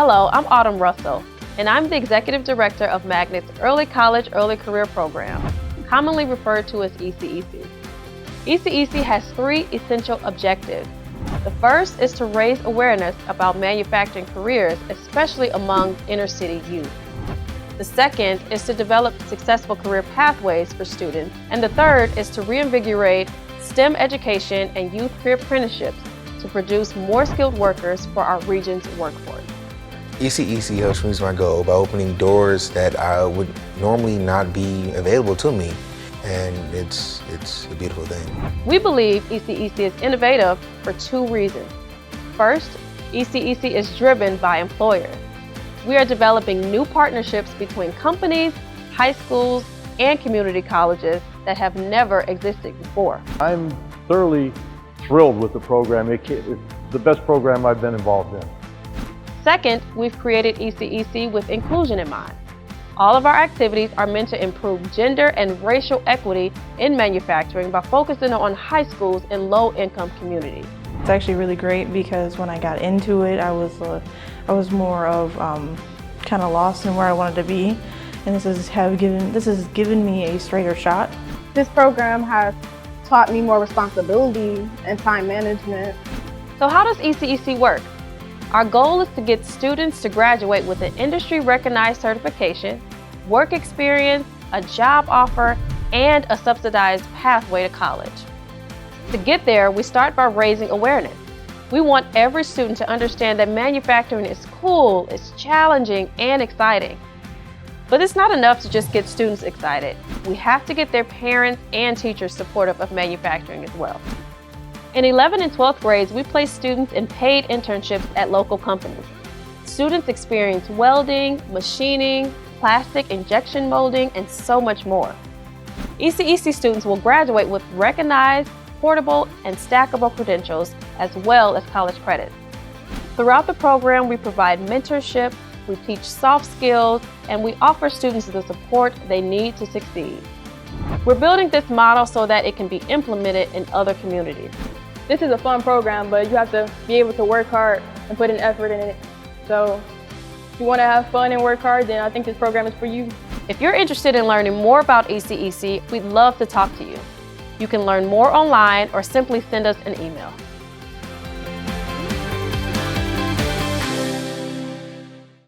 Hello, I'm Autumn Russell, and I'm the Executive Director of Magnet's Early College Early Career Program, commonly referred to as ECEC. ECEC has three essential objectives. The first is to raise awareness about manufacturing careers, especially among inner-city youth. The second is to develop successful career pathways for students. And the third is to reinvigorate STEM education and youth career apprenticeships to produce more skilled workers for our region's workforce. ECEC helps me reach my goal by opening doors that would normally not be available to me, and it's a beautiful thing. We believe ECEC is innovative for two reasons. First, ECEC is driven by employers. We are developing new partnerships between companies, high schools, and community colleges that have never existed before. I'm thoroughly thrilled with the program. It's the best program I've been involved in. Second, we've created ECEC with inclusion in mind. All of our activities are meant to improve gender and racial equity in manufacturing by focusing on high schools in low-income communities. It's actually really great because when I got into it, I was more of kind of lost in where I wanted to be, and this has given me a straighter shot. This program has taught me more responsibility and time management. So how does ECEC work? Our goal is to get students to graduate with an industry-recognized certification, work experience, a job offer, and a subsidized pathway to college. To get there, we start by raising awareness. We want every student to understand that manufacturing is cool, it's challenging, and exciting. But it's not enough to just get students excited. We have to get their parents and teachers supportive of manufacturing as well. In 11th and 12th grades, we place students in paid internships at local companies. Students experience welding, machining, plastic injection molding, and so much more. ECEC students will graduate with recognized, portable, and stackable credentials, as well as college credits. Throughout the program, we provide mentorship, we teach soft skills, and we offer students the support they need to succeed. We're building this model so that it can be implemented in other communities. This is a fun program, but you have to be able to work hard and put an effort in it. So if you want to have fun and work hard, then I think this program is for you. If you're interested in learning more about ECEC, we'd love to talk to you. You can learn more online or simply send us an email.